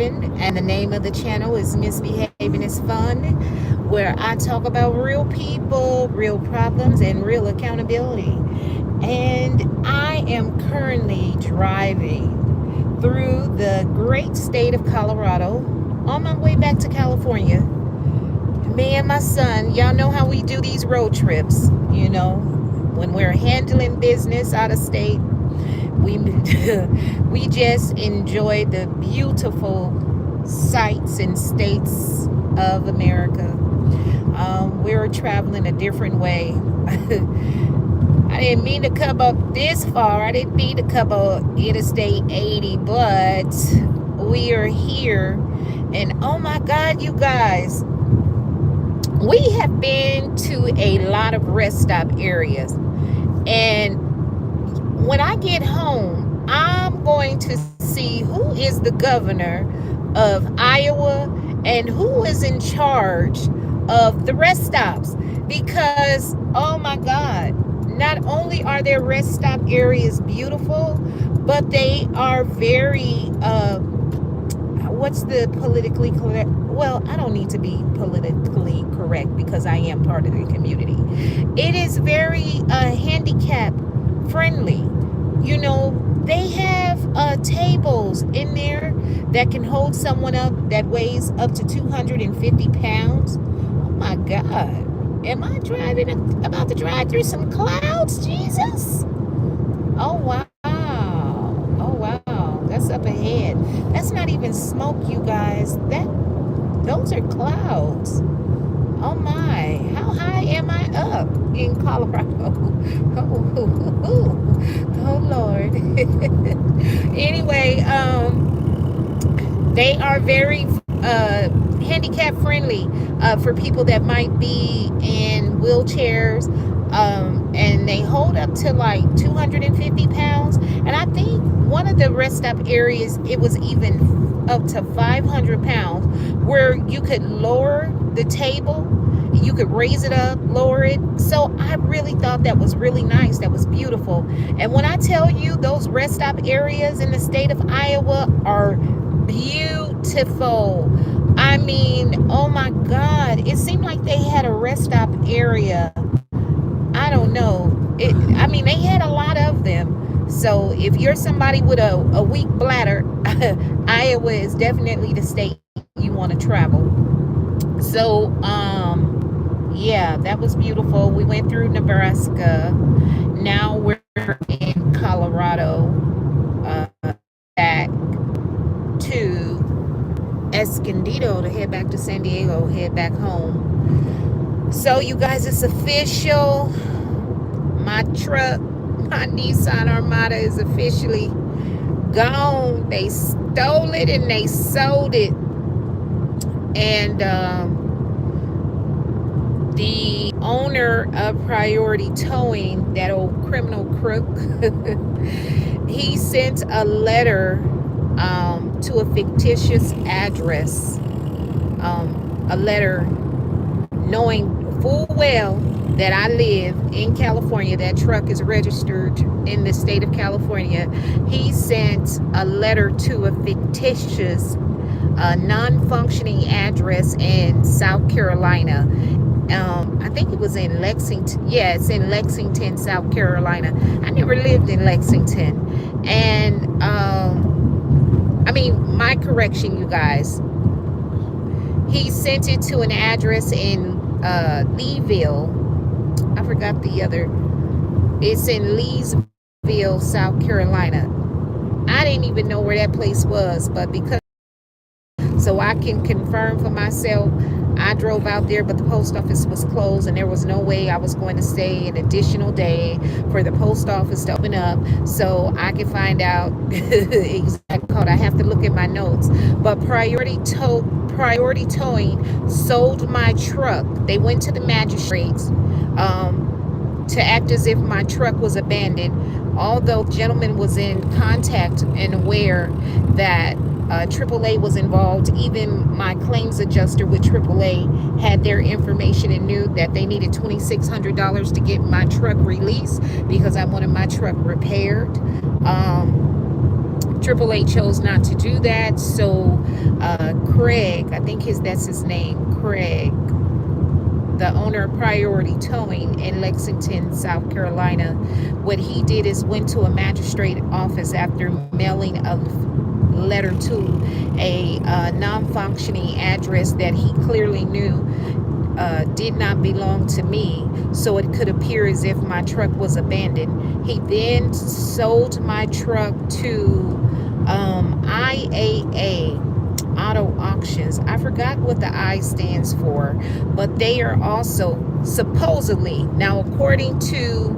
And the name of the channel is MsBehavenisfun, where I talk about real people, real problems, and real accountability. And I am currently driving through the great state of Colorado on my way back to California. Me and my son, y'all know how we do these road trips, when we're handling business out of state. We we just enjoy the beautiful sights and states of America. We were traveling a different way. I didn't mean to come up this far. I didn't mean to come up Interstate 80, but we are here. And oh my God, you guys, we have been to a lot of rest stop areas. And when I get home, I'm going to see who is the governor of Iowa and who is in charge of the rest stops. Because, oh my God, not only are their rest stop areas beautiful, but they are very, what's the politically correct? Well, I don't need to be politically correct because I am part of the community. It is very handicap friendly. They have tables in there that can hold someone up that weighs up to 250 pounds. Oh my God. Am I about to drive through some clouds, Jesus? Oh, wow. Oh, wow. That's up ahead. That's not even smoke, you guys. Those are clouds. Oh my, how high am I up in Colorado? Oh Lord. Anyway, they are very handicap friendly for people that might be in wheelchairs. And they hold up to like 250 pounds. And I think one of the rest stop areas, it was even up to 500 pounds, where you could lower the table, you could raise it up, lower it. So I really thought that was really nice. That was beautiful. And when I tell you, those rest stop areas in the state of Iowa are beautiful. I mean, oh my God, it seemed like they had a rest stop area. I don't know. They had a lot of them. So if you're somebody with a weak bladder, Iowa is definitely the state you want to travel. So, yeah, that was beautiful. We went through Nebraska. Now we're in Colorado, back to Escondido to head back to San Diego, head back home. So, you guys, it's official. My truck, my Nissan Armada, is officially gone. They stole it and they sold it. And the owner of Priority Towing, that old criminal crook, he sent a letter to a fictitious address, a letter knowing full well that I live in California. That truck is registered in the state of California. He sent a letter to a fictitious non-functioning address in South Carolina. I think it was in Lexington. Yeah, it's in Lexington, South Carolina. I never lived in Lexington. And my correction, you guys. He sent it to an address in Leeville. I forgot the other. It's in Leesville, South Carolina. I didn't even know where that place was, but because so I can confirm for myself, I drove out there, but the post office was closed, and there was no way I was going to stay an additional day for the post office to open up so I could find out exact code. I have to look at my notes. But Priority Towing sold my truck. They went to the magistrates to act as if my truck was abandoned, although the gentleman was in contact and aware that AAA was involved. Even my claims adjuster with AAA had their information and knew that they needed $2,600 to get my truck released because I wanted my truck repaired. AAA chose not to do that. So Craig, I think that's his name, Craig, the owner of Priority Towing in Lexington, South Carolina, what he did is went to a magistrate office after mailing a letter to a non-functioning address that he clearly knew did not belong to me, so it could appear as if my truck was abandoned. He then sold my truck to IAA Auto Auctions. I forgot what the I stands for, but they are also supposedly, now according to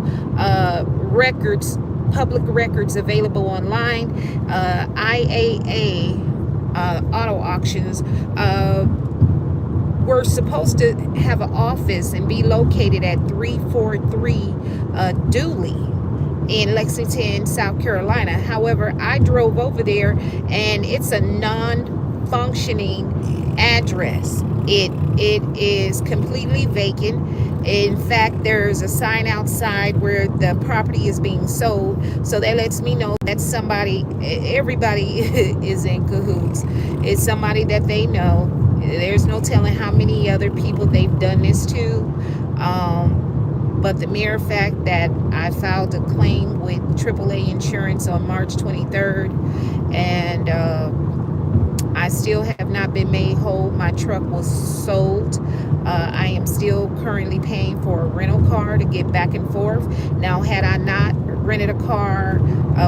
records, public records available online, IAA Auto Auctions were supposed to have an office and be located at 343 Dooley in Lexington, South Carolina. However, I drove over there and it's a non-functioning address. It is completely vacant. In fact, there's a sign outside where the property is being sold, so that lets me know that somebody, everybody is in cahoots. It's somebody that they know. There's no telling how many other people they've done this to. But the mere fact that I filed a claim with AAA Insurance on March 23rd, and I still have not been made whole. My truck was sold. I am still currently paying for a rental car to get back and forth. Now, had I not rented a car,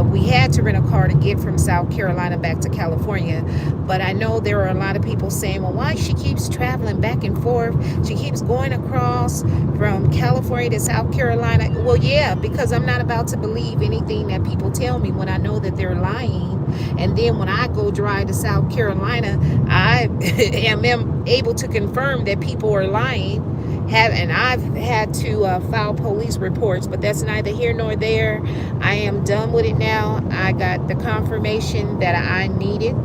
we had to rent a car to get from South Carolina back to California. But I know there are a lot of people saying, well, why she keeps traveling back and forth? She keeps going across from California to South Carolina. Well, yeah, because I'm not about to believe anything that people tell me when I know that they're lying. And then when I go drive to South Carolina, I am able to confirm that people are lying. And I've had to file police reports, but that's neither here nor there. I am done with it now. I got the confirmation that I needed.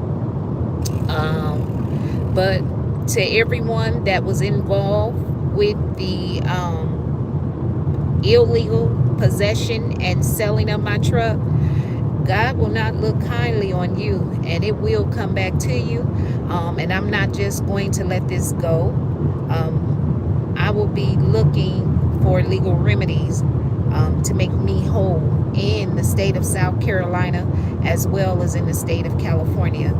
But to everyone that was involved with the illegal possession and selling of my truck, God will not look kindly on you, and it will come back to you. And I'm not just going to let this go. I will be looking for legal remedies to make me whole in the state of South Carolina as well as in the state of California.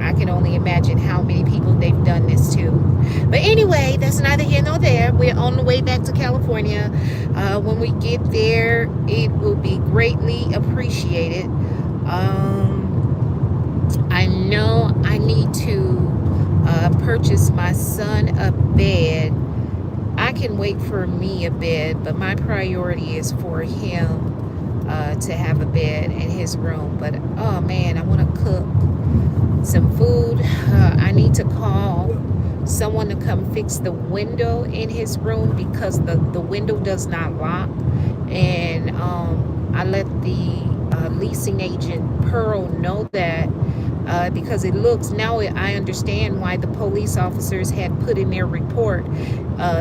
I can only imagine how many people they've done this to. But anyway, that's neither here nor there. We're on the way back to California. When we get there, it will be greatly appreciated. I know I need to purchase my son a bed. I can wait for me a bed, but my priority is for him to have a bed in his room. But oh man, I want to cook some food. I need to call someone to come fix the window in his room because the window does not lock. And I let the leasing agent Pearl know that because it looks, now I understand why the police officers had put in their report.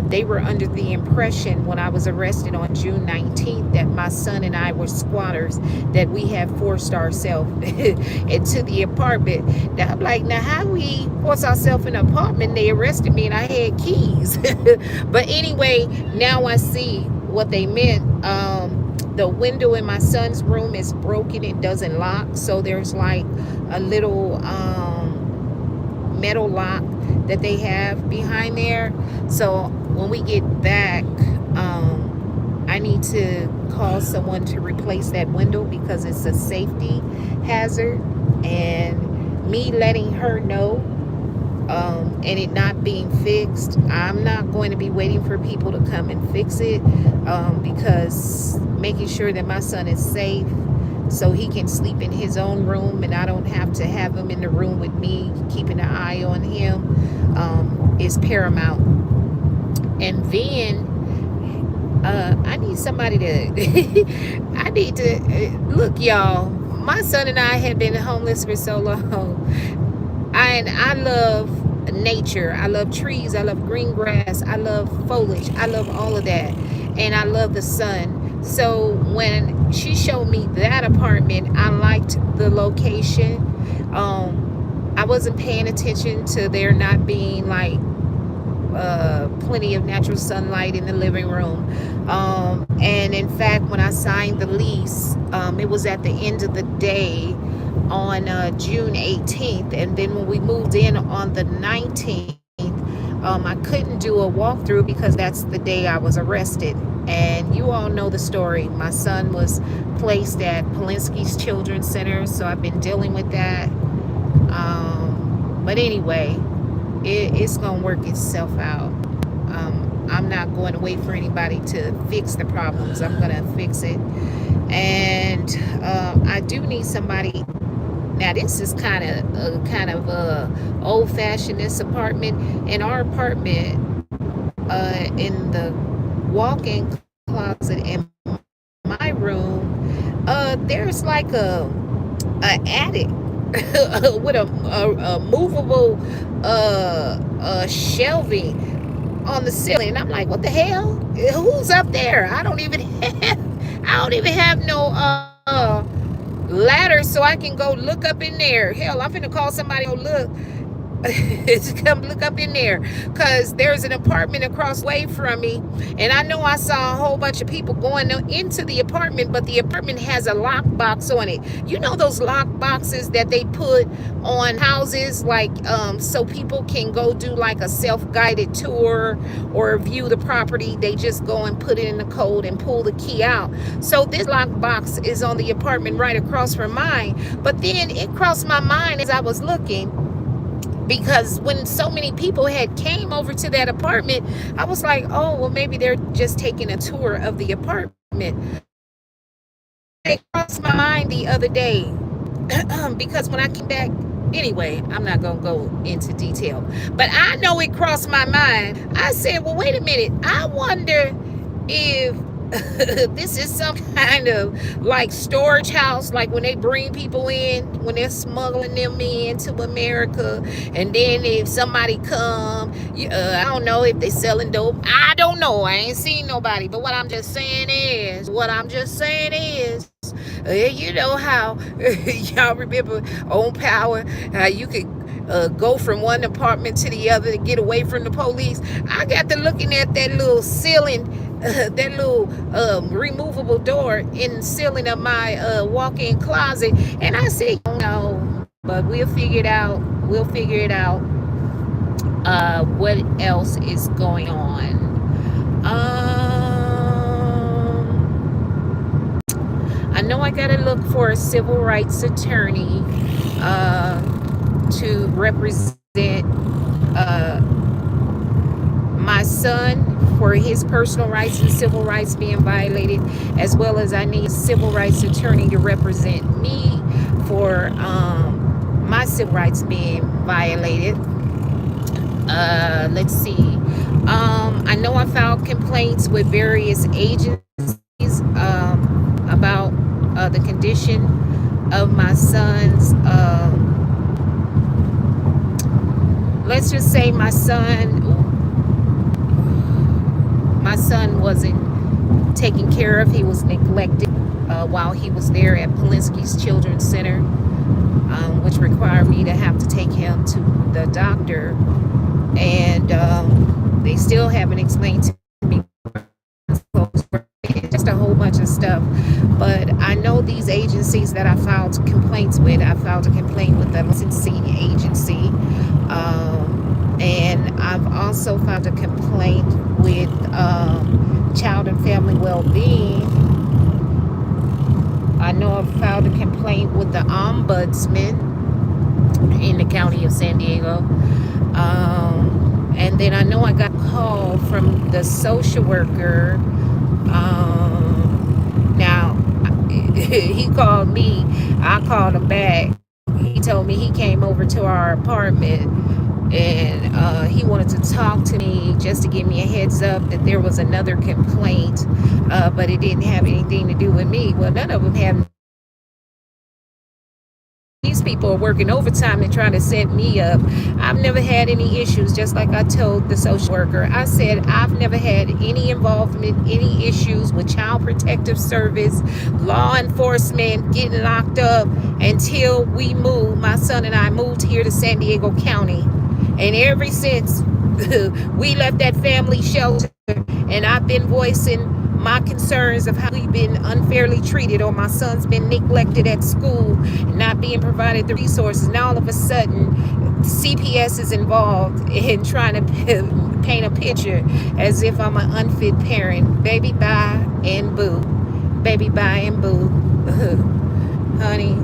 They were under the impression when I was arrested on June 19th that my son and I were squatters, that we had forced ourselves into the apartment. Now I'm like, now how we force ourselves in an apartment? They arrested me and I had keys. But anyway, now I see what they meant. The window in my son's room is broken. It doesn't lock. So there's like a little metal lock that they have behind there. So when we get back, I need to call someone to replace that window because it's a safety hazard. And me letting her know and it not being fixed, I'm not going to be waiting for people to come and fix it, because making sure that my son is safe so he can sleep in his own room and I don't have to have him in the room with me keeping an eye on him is paramount. And then I need somebody to I need to look, y'all, my son and I have been homeless for so long. I love nature. I love trees. I love green grass. I love foliage. I love all of that. And I love the sun. So when she showed me that apartment. I liked the location. I wasn't paying attention to there not being like plenty of natural sunlight in the living room. And in fact, when I signed the lease, it was at the end of the day on June 18th. And then when we moved in on the 19th, I couldn't do a walkthrough because that's the day I was arrested. And you all know the story. My son was placed at Polinsky's Children's Center, so I've been dealing with that. But anyway, it's going to work itself out. I'm not going to wait for anybody to fix the problems. I'm going to fix it. And I do need somebody. Now, this is kind of old-fashioned, this apartment. In our apartment, in the walk-in closet in my room, there's like a attic with a movable shelving on the ceiling. I'm like, what the hell? Who's up there? I don't even have no ladder so I can go look up in there. Hell, I'm finna call somebody to look. To come look up in there, because there's an apartment across way from me, and I know I saw a whole bunch of people going into the apartment, but the apartment has a lockbox on it. You know those lock boxes that they put on houses, like so people can go do like a self-guided tour or view the property. They just go and put it in the code and pull the key out. So this lockbox is on the apartment right across from mine. But then it crossed my mind as I was looking, because when so many people had came over to that apartment, I was like, oh, well, maybe they're just taking a tour of the apartment. It crossed my mind the other day because when I came back, anyway, I'm not going to go into detail, but I know it crossed my mind. I said, well, wait a minute. I wonder if this is some kind of like storage house, like when they bring people in, when they're smuggling them into America, and then if somebody come, I don't know if they selling dope. I don't know. I ain't seen nobody. But what I'm just saying is, you know how y'all remember on Power, how you could go from one apartment to the other to get away from the police. I got to looking at that little ceiling, that little removable door in the ceiling of my walk-in closet, and I said, oh no, but we'll figure it out. What else is going on? I know I gotta look for a civil rights attorney to represent my son for his personal rights and civil rights being violated, as well as I need a civil rights attorney to represent me for my civil rights being violated. Let's see. I know I filed complaints with various agencies about the condition of my son's. Let's just say my son wasn't taken care of. He was neglected while he was there at Polinsky's Children's Center, which required me to have to take him to the doctor. And they still haven't explained to me just a whole bunch of stuff. But I know these agencies that I filed complaints with. I filed a complaint with the licensing agency. And I've also filed a complaint with Child and Family Well-Being. I know I've filed a complaint with the Ombudsman in the county of San Diego. And then I know I got a call from the social worker. Now, he called me. I called him back. He told me he came over to our apartment, and he wanted to talk to me just to give me a heads up that there was another complaint, but it didn't have anything to do with me. Well, none of them have. These people are working overtime and trying to set me up. I've never had any issues, just like I told the social worker. I said I've never had any involvement, any issues with Child Protective Service, law enforcement, getting locked up until we moved. My son and I moved here to San Diego County. And ever since we left that family shelter, and I've been voicing my concerns of how we've been unfairly treated, or my son's been neglected at school, not being provided the resources. Now all of a sudden CPS is involved in trying to paint a picture as if I'm an unfit parent. Baby, bye and boo. Baby, bye and boo. Honey,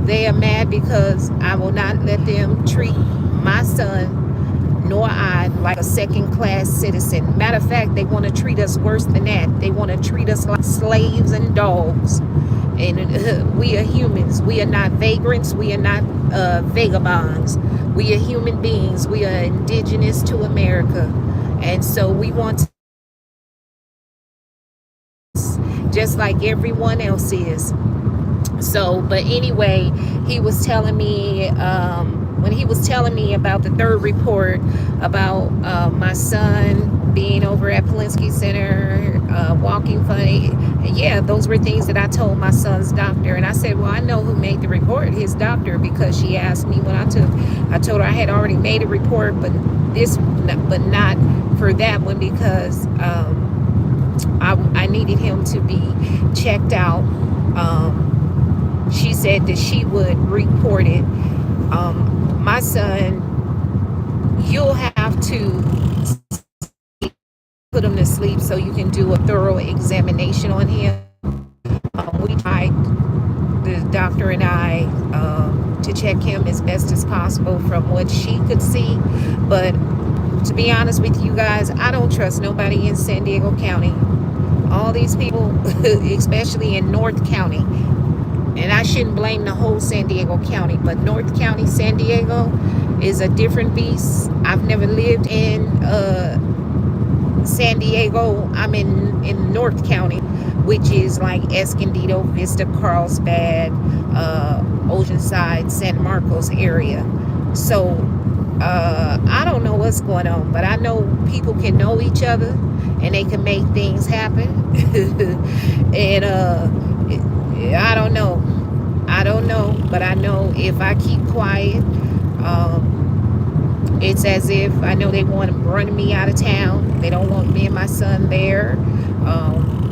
they are mad because I will not let them treat my son nor I like a second-class citizen. Matter of fact, they want to treat us worse than that. They want to treat us like slaves and dogs. And we are humans. We are not vagrants. We are not vagabonds. We are human beings. We are indigenous to America. And so we want to, just like everyone else is. So, but anyway, he was telling me, when he was telling me about the third report about my son being over at Polinsky Center, walking funny, yeah, those were things that I told my son's doctor. And I said, well, I know who made the report, his doctor, because she asked me when I told her I had already made a report, but not for that one, because I needed him to be checked out. She said that she would report it. My son, you'll have to put him to sleep so you can do a thorough examination on him. We tried, the doctor and I, to check him as best as possible from what she could see. But to be honest with you guys, I don't trust nobody in San Diego County. All these people, especially in North County, and I shouldn't blame the whole San Diego County, but North County, San Diego is a different beast. I've never lived in San Diego. I'm in North County, which is like Escondido, Vista, Carlsbad, Oceanside, San Marcos area. So I don't know what's going on, but I know people can know each other and they can make things happen. And I don't know, but I know if I keep quiet, it's as if I know they want to run me out of town. They don't want me and my son there,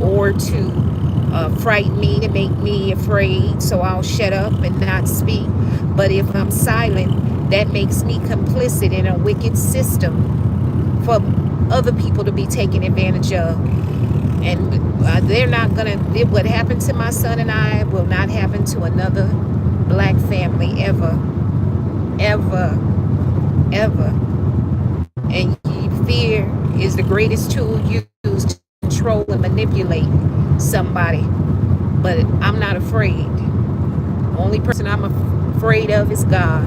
or to frighten me, to make me afraid, so I'll shut up and not speak. But if I'm silent, that makes me complicit in a wicked system for other people to be taken advantage of. And they're not gonna, what happened to my son and I will not happen to another black family ever, ever, ever. And fear is the greatest tool used to control and manipulate somebody. But I'm not afraid. The only person I'm afraid of is God.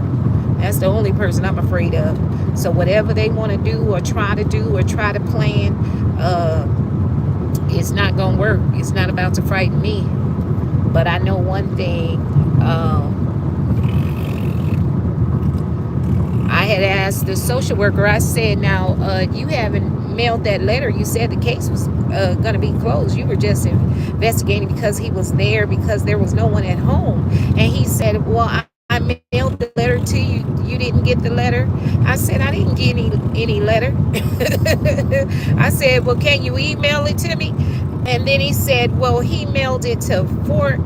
That's the only person I'm afraid of. So whatever they want to do or try to plan, it's not gonna work. It's not about to frighten me. But I know one thing. I had asked the social worker, I said, now you haven't mailed that letter. You said the case was gonna be closed. You were just investigating because he was there, because there was no one at home. And he said, well, I mailed the letter to you. You didn't get the letter? I said, I didn't get any letter. I said, well, can you email it to me? And then he said, well, he mailed it to Fort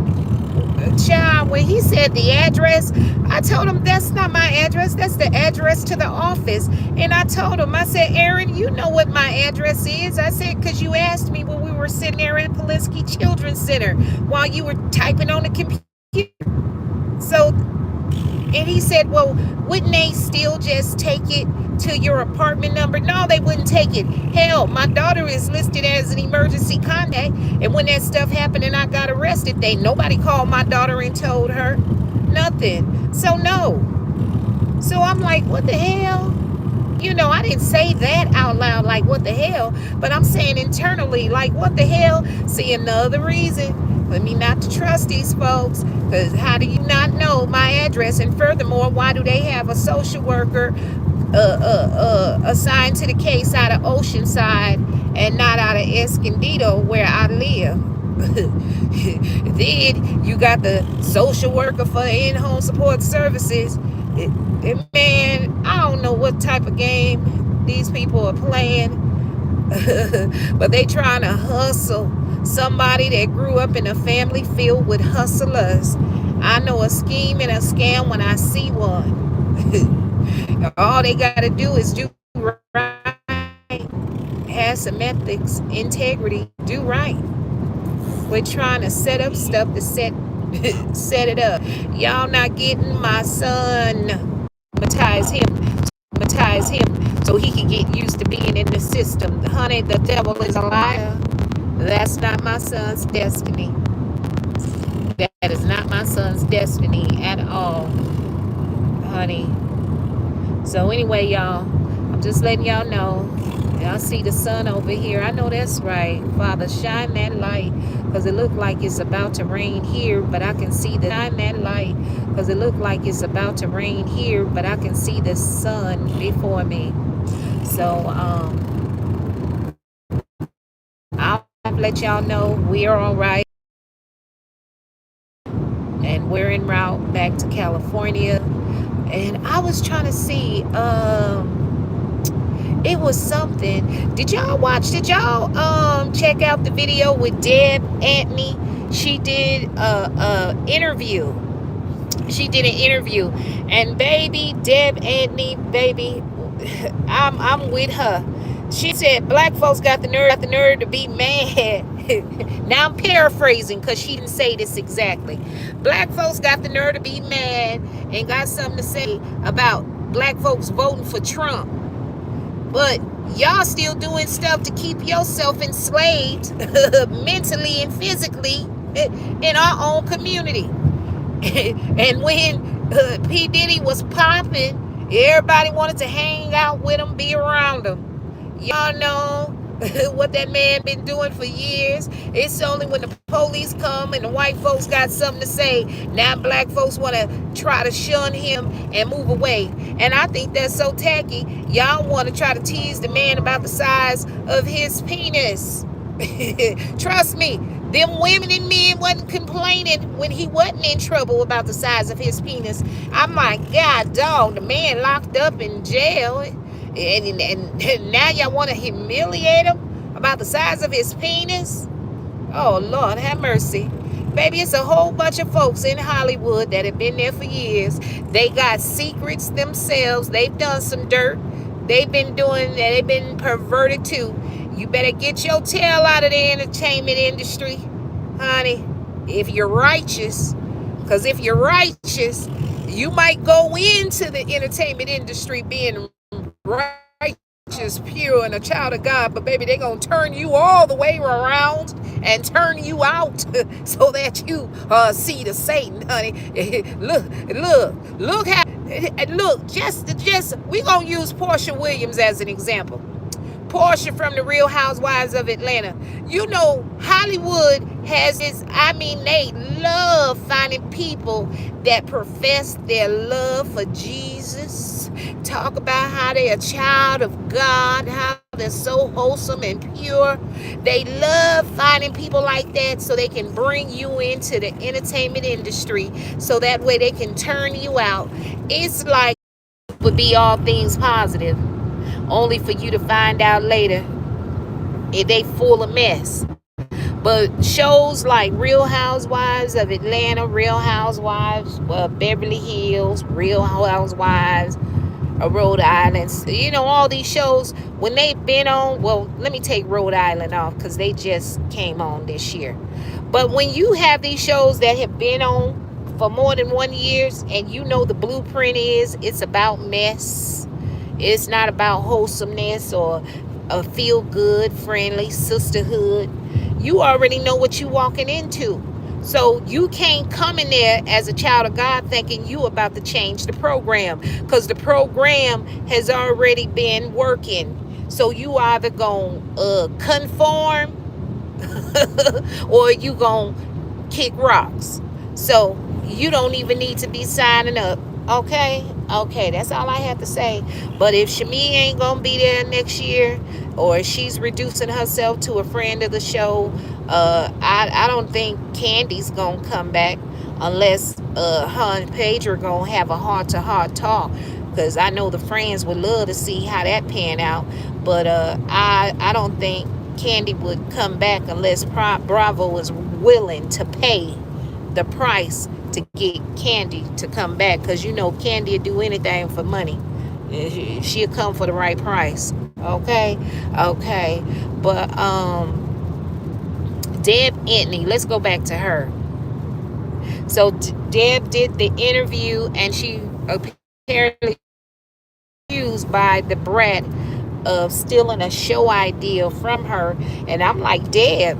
Child. When he said the address, I told him that's not my address. That's the address to the office. And I told him, I said, Aaron, you know what my address is. I said, because you asked me when we were sitting there at Polinsky Children's Center while you were typing on the computer. So, and he said, well, wouldn't they still just take it to your apartment number? No, they wouldn't take it. Hell, my daughter is listed as an emergency contact. And when that stuff happened and I got arrested, nobody called my daughter and told her nothing. So no. So I'm like, what the hell? You know, I didn't say that out loud, like, what the hell? But I'm saying internally, like, what the hell? See, another reason for me not to trust these folks, because how do you not know my address? And furthermore, why do they have a social worker assigned to the case out of Oceanside and not out of Escondido, where I live? Then you got the social worker for in-home support services. Man, I don't know what type of game these people are playing, but they trying to hustle somebody that grew up in a family filled with hustlers. I know a scheme and a scam when I see one. All they got to do is do right, have some ethics, integrity, do right. We're trying to set up stuff to set it up. Y'all not getting my son. Traumatize him so he can get used to being in the system. Honey, the devil is a liar. That's not my son's destiny. That is not my son's destiny at all, honey. So anyway, y'all, I'm just letting y'all know. Y'all see the sun over here. I know that's right. Father, shine that light, because it looked like it's about to rain here, but I can see the shine that light, because it looked like it's about to rain here, but I can see the sun before me. So I'll let y'all know we are all right, and we're en route back to California. And I was trying to see, it was something. Did y'all check out the video with Deb Antony? She did a interview. She did an interview, and baby, Deb Antony, baby, I'm with her. She said black folks got the nerve to be mad. Now I'm paraphrasing, because she didn't say this exactly. Black folks got the nerve to be mad and got something to say about black folks voting for Trump, but y'all still doing stuff to keep yourself enslaved mentally and physically in our own community. And when P. Diddy was popping, everybody wanted to hang out with him, be around him. Y'all know what that man been doing for years. It's only when the police come and the white folks got something to say, now black folks want to try to shun him and move away. And I think that's so tacky. Y'all want to try to tease the man about the size of his penis. Trust me, them women and men wasn't complaining when he wasn't in trouble about the size of his penis. I'm like, God dog, the man locked up in jail, and now y'all want to humiliate him about the size of his penis? Oh, Lord, have mercy. Baby, it's a whole bunch of folks in Hollywood that have been there for years. They got secrets themselves. They've done some dirt. They've been perverted too. You better get your tail out of the entertainment industry, honey, if you're righteous. Because if you're righteous, you might go into the entertainment industry being righteous, pure, and a child of God. But baby, they're going to turn you all the way around and turn you out so that you see the Satan, honey. Look how, just we're going to use Portia Williams as an example. Portia from the Real Housewives of Atlanta. You know, Hollywood has this, they love finding people that profess their love for Jesus, talk about how they're a child of God, how they're so wholesome and pure. They love finding people like that so they can bring you into the entertainment industry so that way they can turn you out. It's like it would be all things positive, only for you to find out later if they full of mess. But shows like Real Housewives of Atlanta, Real Housewives of Beverly Hills, Real Housewives of Rhode Island, you know, all these shows, when they've been on, well, let me take Rhode Island off because they just came on this year. But when you have these shows that have been on for more than 1 year, and you know the blueprint is, it's about mess. It's not about wholesomeness or a feel-good, friendly sisterhood. You already know what you're walking into. So you can't come in there as a child of God thinking you about to change the program, because the program has already been working. So you either going to conform or you going to kick rocks. So you don't even need to be signing up. Okay? Okay, that's all I have to say. But if Shami ain't gonna be there next year, or she's reducing herself to a friend of the show, I don't think Candy's gonna come back unless her and Paige are gonna have a heart-to-heart talk. Because I know the friends would love to see how that pan out. But I don't think Candy would come back unless Bravo is willing to pay the price to get Candy to come back. Because you know Candy will do anything for money. She'll come for the right price. Okay? Okay. But Deb Entney, let's go back to her. So Deb did the interview, and she apparently accused by the brat of stealing a show idea from her. And I'm like, Deb,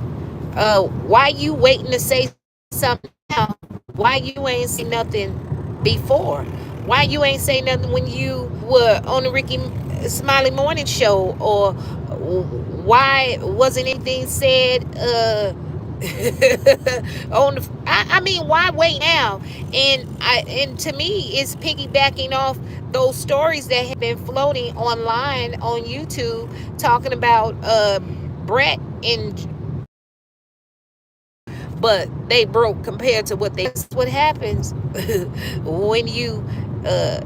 why you waiting to say something now? Why you ain't say nothing before? Why you ain't say nothing when you were on the Ricky Smiley Morning Show? Or why wasn't anything said on the, I mean, why wait now? And to me, it's piggybacking off those stories that have been floating online on YouTube talking about Brett and, but they broke compared to what they. That's what happens when you uh,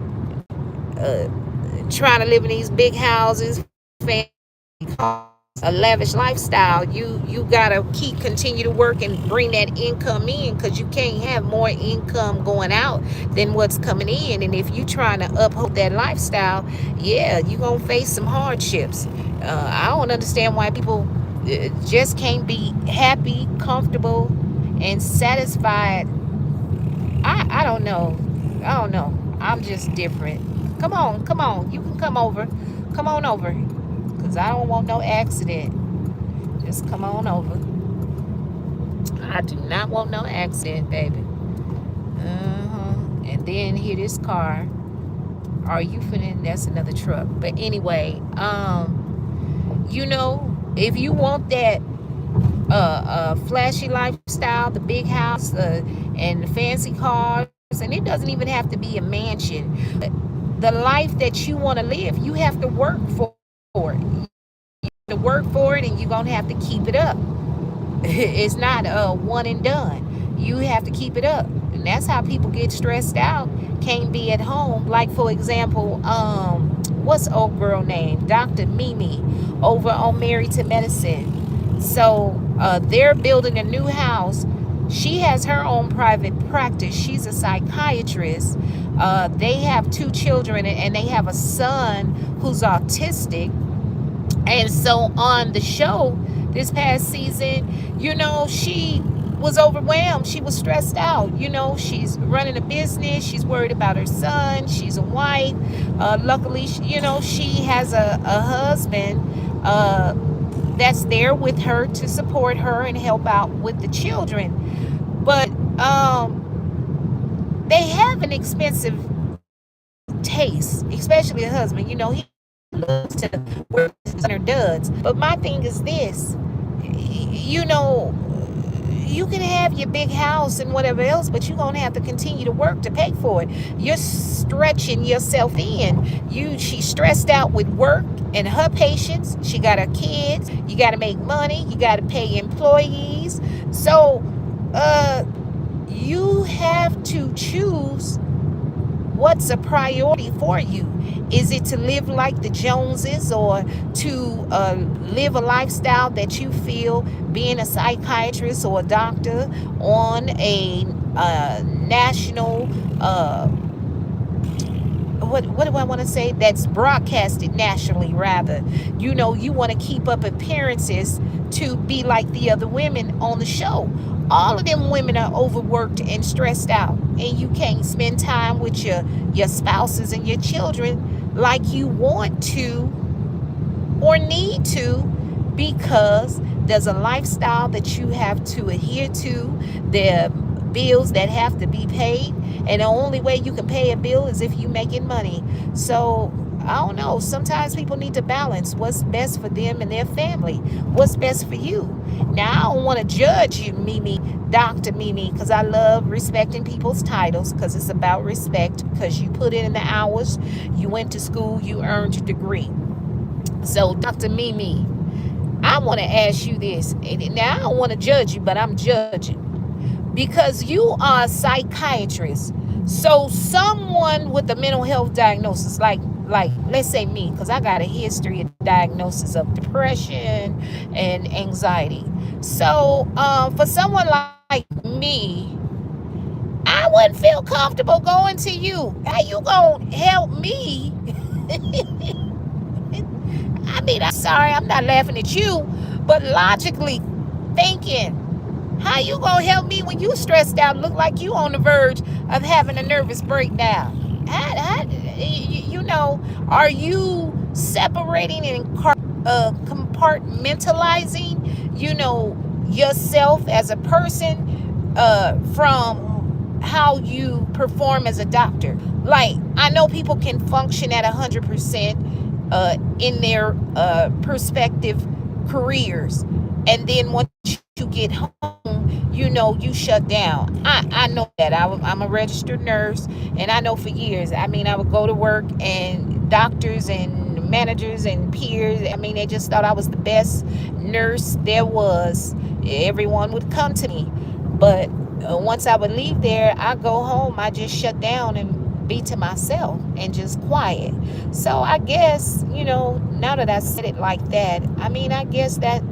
uh, try to live in these big houses, fancy cars, a lavish lifestyle. You gotta continue to work and bring that income in, because you can't have more income going out than what's coming in. And if you trying to uphold that lifestyle, yeah, you gonna face some hardships. I don't understand why people just can't be happy, comfortable, and satisfied. I don't know. I don't know. I'm just different. Come on, come on. You can come over. Come on over. Because I don't want no accident. Just come on over. I do not want no accident, baby. And then hit this car. Are you finna? That's another truck. But anyway, you know, if you want that flashy lifestyle, the big house, and the fancy cars, and it doesn't even have to be a mansion. The life that you want to live, you have to work for it. You have to work for it, and you're gonna have to keep it up. It's not a one and done. You have to keep it up, and that's how people get stressed out. Can't be at home. Like, for example, what's old girl name? Dr. Mimi over on Married to Medicine. So they're building a new house. She has her own private practice. She's a psychiatrist. They have 2 children, and they have a son who's autistic. And so on the show this past season, you know, she was overwhelmed. She was stressed out. You know, she's running a business. She's worried about her son. She's a wife. Luckily, you know, she has a husband that's there with her to support her and help out with the children. But they have an expensive taste, especially a husband. You know, he loves to work his duds. But my thing is this, you know, you can have your big house and whatever else, but you're going to have to continue to work to pay for it. You're stretching yourself in. She's stressed out with work and her patients. She got her kids. You got to make money. You got to pay employees. So you have to choose what's a priority for you. Is it to live like the Joneses, or to live a lifestyle that you feel, being a psychiatrist or a doctor on a national, what do I want to say, that's broadcasted nationally, rather. You know, you want to keep up appearances to be like the other women on the show. All of them women are overworked and stressed out, and you can't spend time with your spouses and your children like you want to or need to, because there's a lifestyle that you have to adhere to. There are bills that have to be paid, and the only way you can pay a bill is if you're making money. So I don't know, sometimes people need to balance what's best for them and their family, what's best for you. Now, I don't want to judge you, Mimi, Dr. Mimi, because I love respecting people's titles, because it's about respect, because you put in the hours, you went to school, you earned your degree. So Dr. Mimi, I want to ask you this. Now, I don't want to judge you, but I'm judging. Because you are a psychiatrist. So someone with a mental health diagnosis, like let's say me, because I got a history of diagnosis of depression and anxiety. So for someone like me, I wouldn't feel comfortable going to you. How you gonna help me? I mean, I'm sorry, I'm not laughing at you, but logically thinking, how you gonna help me when you stressed out, look like you on the verge of having a nervous breakdown? Are you separating and compartmentalizing, yourself as a person from how you perform as a doctor? Like, I know people can function at 100% in their perspective careers, and then once you get home, you shut down. I know that. I'm a registered nurse, and I know for years, I would go to work, and doctors and managers and peers, they just thought I was the best nurse there was. Everyone would come to me. But once I would leave there, I go home, I just shut down and be to myself and just quiet. So I guess, now that I said it like that, I guess that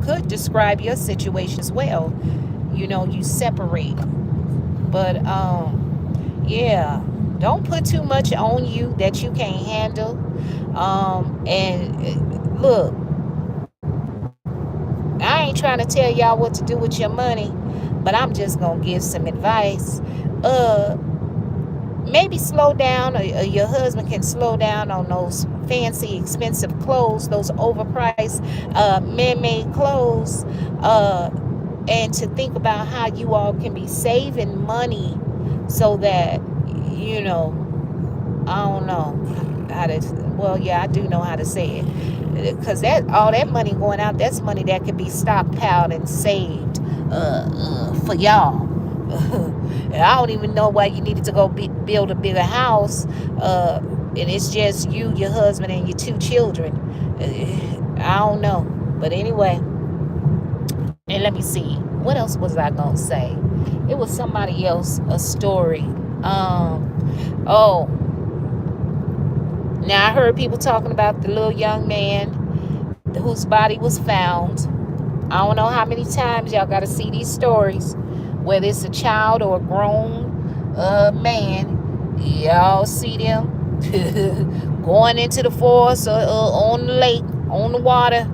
could describe your situation as well. You separate. But yeah, don't put too much on you that you can't handle. And look, I ain't trying to tell y'all what to do with your money, but I'm just gonna give some advice. Maybe slow down, or your husband can slow down on those fancy, expensive clothes, those overpriced, man-made clothes, and to think about how you all can be saving money, so that, I don't know how to, well, yeah, I do know how to say it, because all that money going out, that's money that could be stockpiled and saved for y'all. I don't even know why you needed to go build a bigger house, and it's just you, your husband, and your 2 children. I don't know, but anyway. And let me see, what else was I gonna say? It was somebody else, a story. Oh, now I heard people talking about the little young man whose body was found. I don't know how many times y'all got to see these stories, whether it's a child or a grown man. Y'all see them going into the forest or on the lake, on the water,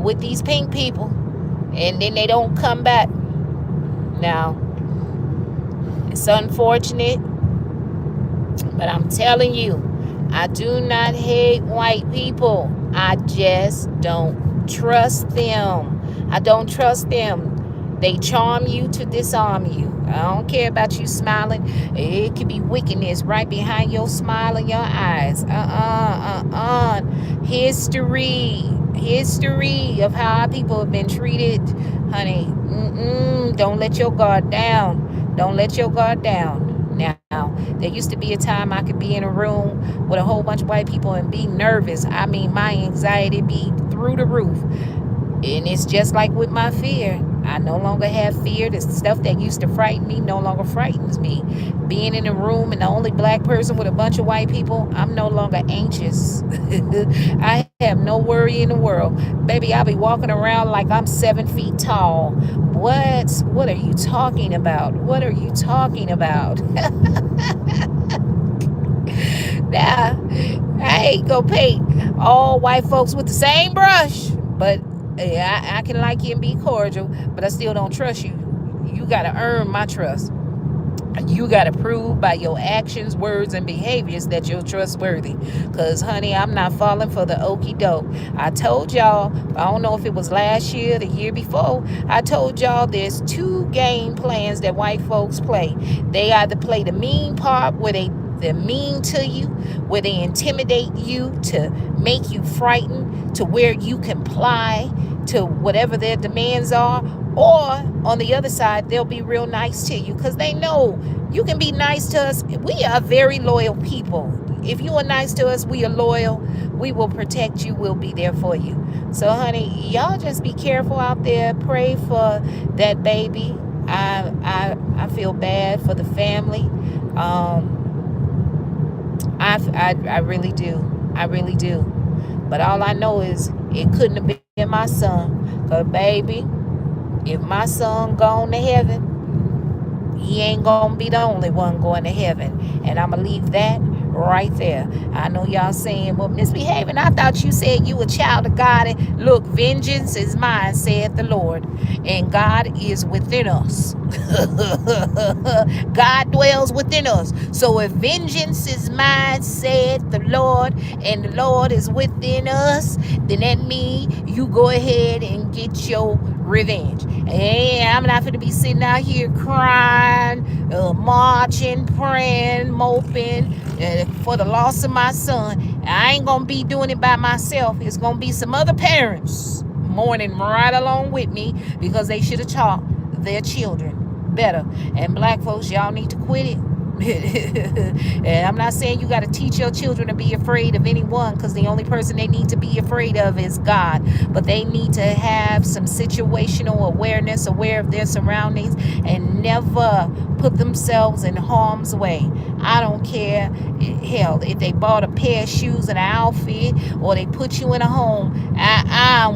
with these pink people, and then they don't come back. Now, it's unfortunate, but I'm telling you, I do not hate white people. I just don't trust them. I don't trust them. They charm you to disarm you. I don't care about you smiling. It could be wickedness right behind your smile and your eyes. History of how people have been treated, honey. Don't let your guard down. Don't let your guard down. Now, there used to be a time I could be in a room with a whole bunch of white people and be nervous. My anxiety be through the roof. And it's just like with my fear. I no longer have fear. The stuff that used to frighten me no longer frightens me. Being in a room and the only black person with a bunch of white people, I'm no longer anxious. I have no worry in the world. Baby, I'll be walking around like I'm 7 feet tall. What are you talking about? What are you talking about? Now, I ain't gonna paint all white folks with the same brush, but I can like you and be cordial, but I still don't trust you. You got to earn my trust. You got to prove by your actions, words, and behaviors that you're trustworthy. Because, honey, I'm not falling for the okie doke. I told y'all, I don't know if it was last year, the year before, I told y'all there's 2 game plans that white folks play. They either play the mean part, where they're mean to you, where they intimidate you to make you frightened, to where you comply, to whatever their demands are, or on the other side, they'll be real nice to you because they know you can be nice to us. We are very loyal people. If you are nice to us, we are loyal. We will protect you. We'll be there for you. So, honey, y'all just be careful out there. Pray for that baby. I feel bad for the family. I really do. I really do. But all I know is it couldn't have been my son. Because, baby, if my son gone to heaven, he ain't going to be the only one going to heaven. And I'm going to leave that right there. I know y'all saying, well, MsBehaven, I thought you said you a child of God. And look, vengeance is mine, saith the Lord. And God is within us. God dwells within us. So if vengeance is mine, saith the Lord, and the Lord is within us, then that means you go ahead and get your revenge. And I'm not going to be sitting out here crying, marching, praying, moping for the loss of my son. I ain't going to be doing it by myself. It's going to be some other parents mourning right along with me because they should have taught their children better. And black folks, y'all need to quit it. And I'm not saying you got to teach your children to be afraid of anyone, because the only person they need to be afraid of is God. But they need to have some situational awareness, aware of their surroundings, and never put themselves in harm's way. I don't care, hell, if they bought a pair of shoes and an outfit, or they put you in a home.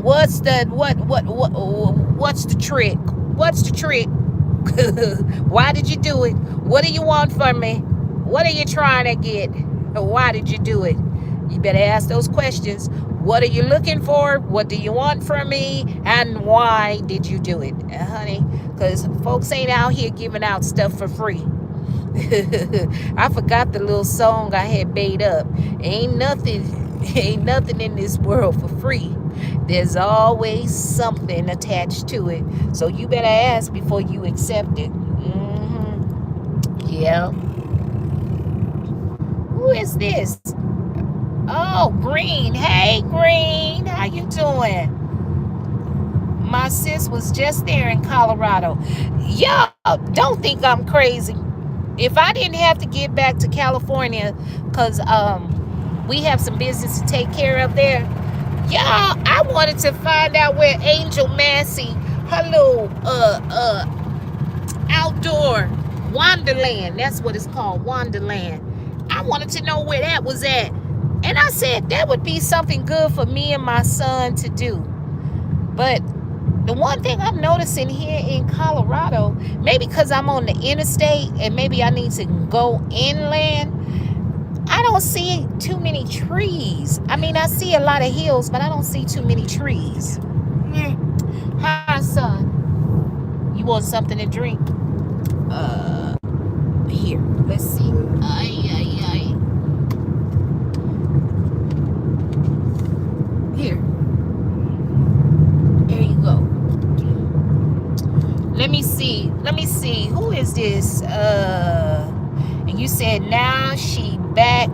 What's the trick? What's the trick? Why did you do it? What do you want from me? What are you trying to get? Why did you do it? You better ask those questions. What are you looking for? What do you want from me? And why did you do it? Honey, because folks ain't out here giving out stuff for free. I forgot the little song I had made up. Ain't nothing in this world for free. There's always something attached to it. So you better ask before you accept it. Yeah. Who is this? Oh, Green. Hey, Green. How you doing? My sis was just there in Colorado. Y'all don't think I'm crazy. If I didn't have to get back to California because we have some business to take care of there, y'all, I wanted to find out where Angel Massey, her little outdoor Wonderland, that's what it's called, Wonderland. I wanted to know where that was at. And I said that would be something good for me and my son to do. But the one thing I'm noticing here in Colorado, maybe because I'm on the interstate and maybe I need to go inland, I don't see too many trees. I mean, I see a lot of hills, but I don't see too many trees. Hi, son. You want something to drink? Here, let's see. Here. There you go. Let me see. Who is this? And you said now she back,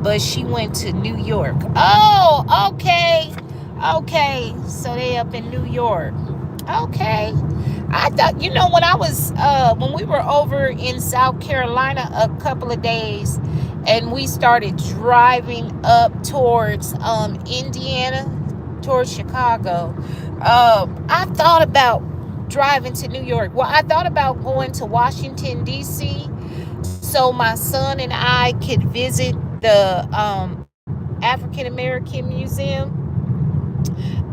but she went to New York. Oh, okay. So they up in New York. Okay. I thought, when I was, when we were over in South Carolina a couple of days, and we started driving up towards Indiana, towards Chicago, I thought about driving to New York. Well, I thought about going to Washington, D.C., so my son and I could visit the African American Museum.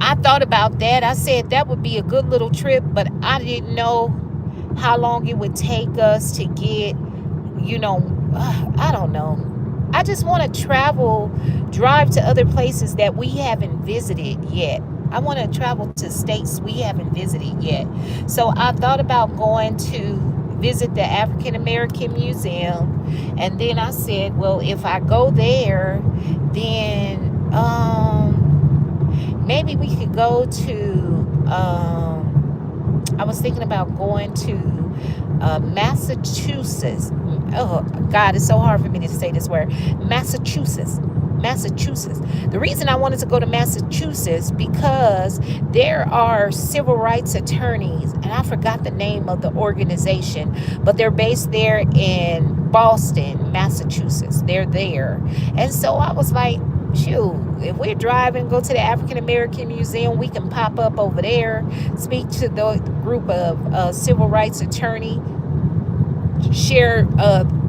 I thought about that. I said that would be a good little trip, but I didn't know how long it would take us to get, I don't know. I just want to drive to other places that we haven't visited yet. I want to travel to states we haven't visited yet. So I thought about going to visit the African American Museum, and then I said, well, if I go there, then maybe we could go to I was thinking about going to Massachusetts. Oh God, it's so hard for me to say this word. Massachusetts. Massachusetts. The reason I wanted to go to Massachusetts because there are civil rights attorneys, and I forgot the name of the organization, but they're based there in Boston, Massachusetts. They're there. And so I was like, shoot, if we're driving, go to the African American Museum, we can pop up over there, speak to the group of civil rights attorney, share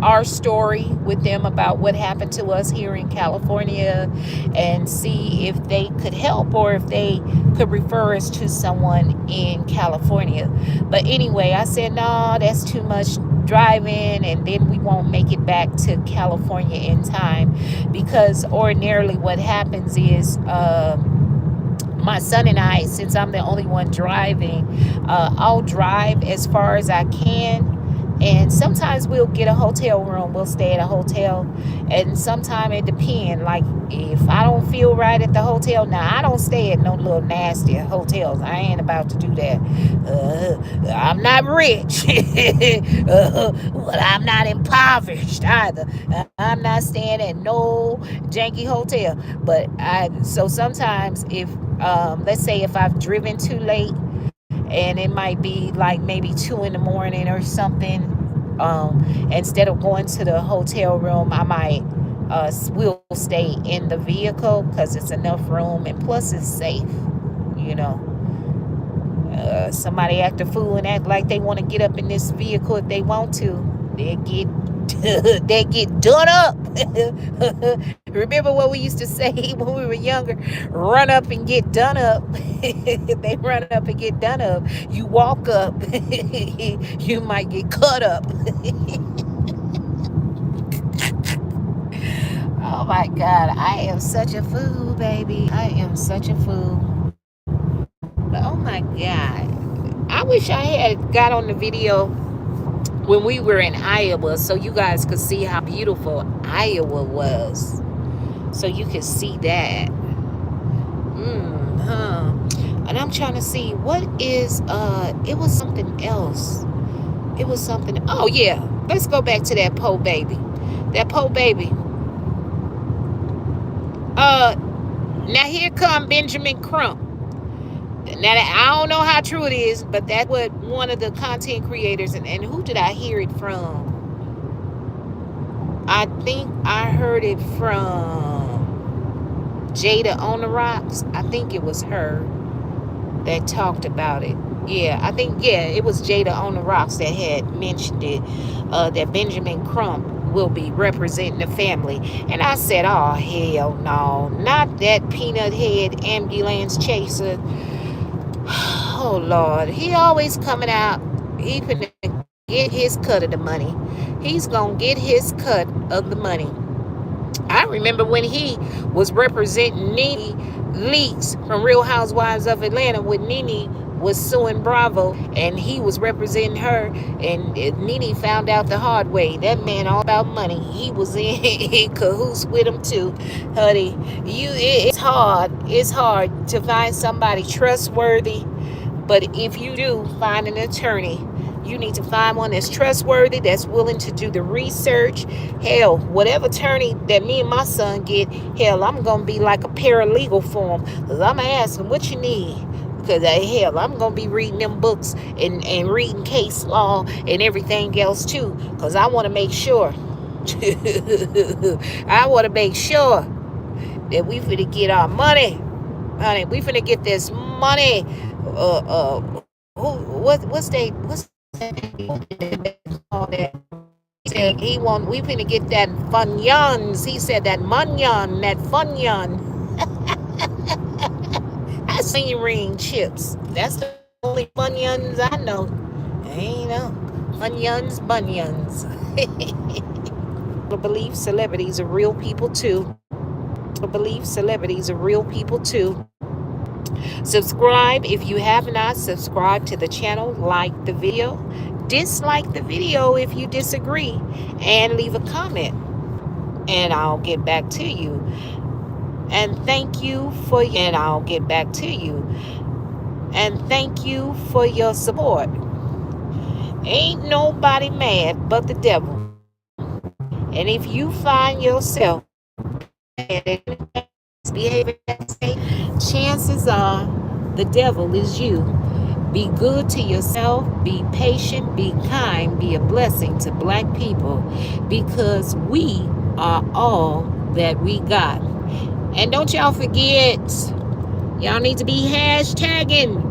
our story with them about what happened to us here in California, and see if they could help or if they could refer us to someone in California. But anyway, I said, no, that's too much driving, and then we won't make it back to California in time, because ordinarily what happens is my son and I, since I'm the only one driving, I'll drive as far as I can. And sometimes we'll get a hotel room. We'll stay at a hotel. And sometimes it depends. Like, if I don't feel right at the hotel, now I don't stay at no little nasty hotels. I ain't about to do that. I'm not rich. But I'm not impoverished either. I'm not staying at no janky hotel. But so sometimes if, let's say if I've driven too late, and it might be like maybe 2 in the morning or something, instead of going to the hotel room, I might will stay in the vehicle, because it's enough room, and plus it's safe. You know, somebody act a fool and act like they want to get up in this vehicle. If they want to, they get they get done up. Remember what we used to say when we were younger? Run up and get done up. They run up and get done up. You walk up, you might get cut up. Oh my God, I am such a fool, baby. I am such a fool. Oh my God, I wish I had got on the video when we were in Iowa, so you guys could see how beautiful Iowa was. So you could see that. And I'm trying to see what is, it was something else. It was something, oh yeah, let's go back to that Poe baby. That Poe baby. Now here come Benjamin Crump. Now, I don't know how true it is, but that's what one of the content creators, and who did I hear it from? I think I heard it from Jada on the Rocks. I think it was her that talked about it. Yeah, I think, yeah, it was Jada on the Rocks that had mentioned it, that Benjamin Crump will be representing the family. And I said, oh, hell no, not that peanut head ambulance chaser. Oh Lord, he always coming out. He finna get his cut of the money. He's gonna get his cut of the money. I remember when he was representing Nene Leakes from Real Housewives of Atlanta, when Nene was suing Bravo, and he was representing her, and Nene found out the hard way. That man all about money. He was in cahoots with him too, honey. It's hard. It's hard to find somebody trustworthy. But if you do find an attorney, you need to find one that's trustworthy, that's willing to do the research. Hell, whatever attorney that me and my son get, hell, I'm going to be like a paralegal for him. Because I'm going to ask him, what you need? Because, hell, I'm going to be reading them books and reading case law and everything else, too. Because I want to make sure. I want to make sure that we finna get our money. Honey, we finna get this money. What's that? He said we finna get that funyuns. He said that munyon, that funyun. I seen ring chips. That's the only funyuns I know. You know, funyuns, bunions. I believe celebrities are real people too. I believe celebrities are real people too. Subscribe if you have not subscribed to the channel. Like the video. Dislike the video if you disagree. And leave a comment. And I'll get back to you. And thank you for and I'll get back to you. And thank you for your support. Ain't nobody mad but the devil. And if you find yourself MsBehaven, chances are the devil is you. Be good to yourself, be patient, be kind, be a blessing to black people, because we are all that we got. And don't y'all forget, y'all need to be hashtagging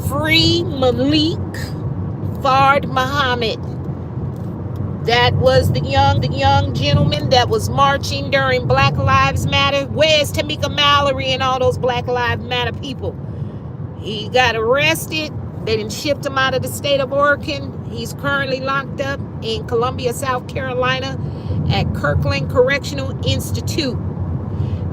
free Malik Fard Muhammad. That was the young gentleman that was marching during Black Lives Matter. Where's Tamika Mallory and all those Black Lives Matter people? He got arrested. They done shipped him out of the state of Oregon. He's currently locked up in Columbia, South Carolina at Kirkland Correctional Institute.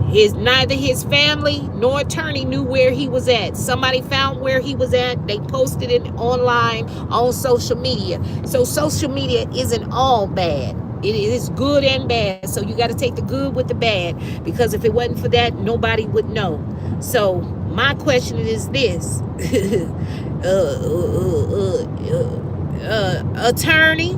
Neither his family nor attorney knew where he was at. Somebody found where he was at. They posted it online on social media. So social media isn't all bad. It is good and bad. So you got to take the good with the bad, because if it wasn't for that, nobody would know. So my question is this. Attorney,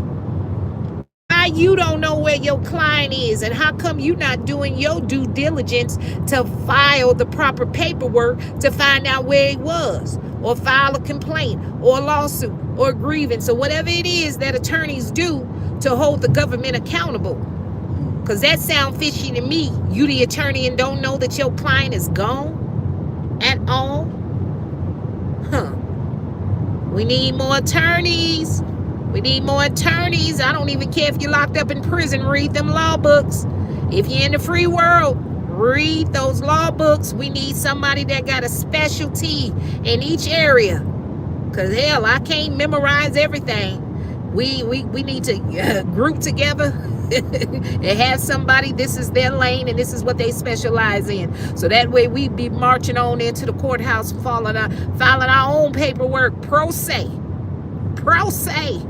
why you don't know where your client is, and how come you not doing your due diligence to file the proper paperwork to find out where he was, or file a complaint or a lawsuit or a grievance or whatever it is that attorneys do to hold the government accountable? Because that sounds fishy to me. You the attorney and don't know that your client is gone at all? We need more attorneys. We need more attorneys. I don't even care if you're locked up in prison. Read them law books. If you're in the free world, read those law books. We need somebody that got a specialty in each area. Because, hell, I can't memorize everything. We need to group together and have somebody, this is their lane and this is what they specialize in. So that way we be marching on into the courthouse, filing our own paperwork, pro se. Pro se.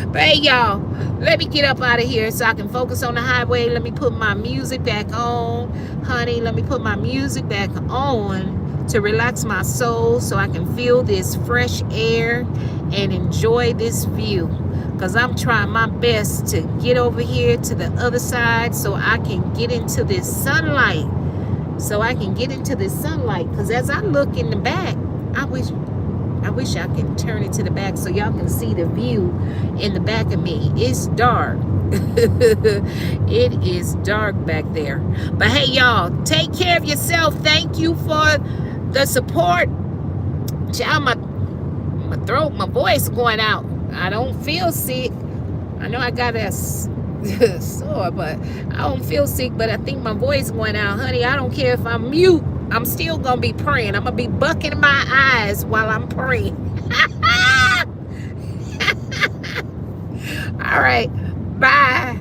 But hey, y'all, let me get up out of here so I can focus on the highway. Let me put my music back on. Honey, let me put my music back on to relax my soul so I can feel this fresh air and enjoy this view. Because I'm trying my best to get over here to the other side so I can get into this sunlight. Because as I look in the back, I wish I could turn it to the back so y'all can see the view in the back of me. It's dark. It is dark back there. But hey, y'all, take care of yourself. Thank you for the support. Child, my throat, my voice going out. I don't feel sick. I know I got a sore, but I don't feel sick. But I think my voice going out. Honey, I don't care if I'm mute. I'm still going to be praying. I'm going to be bucking my eyes while I'm praying. All right. Bye.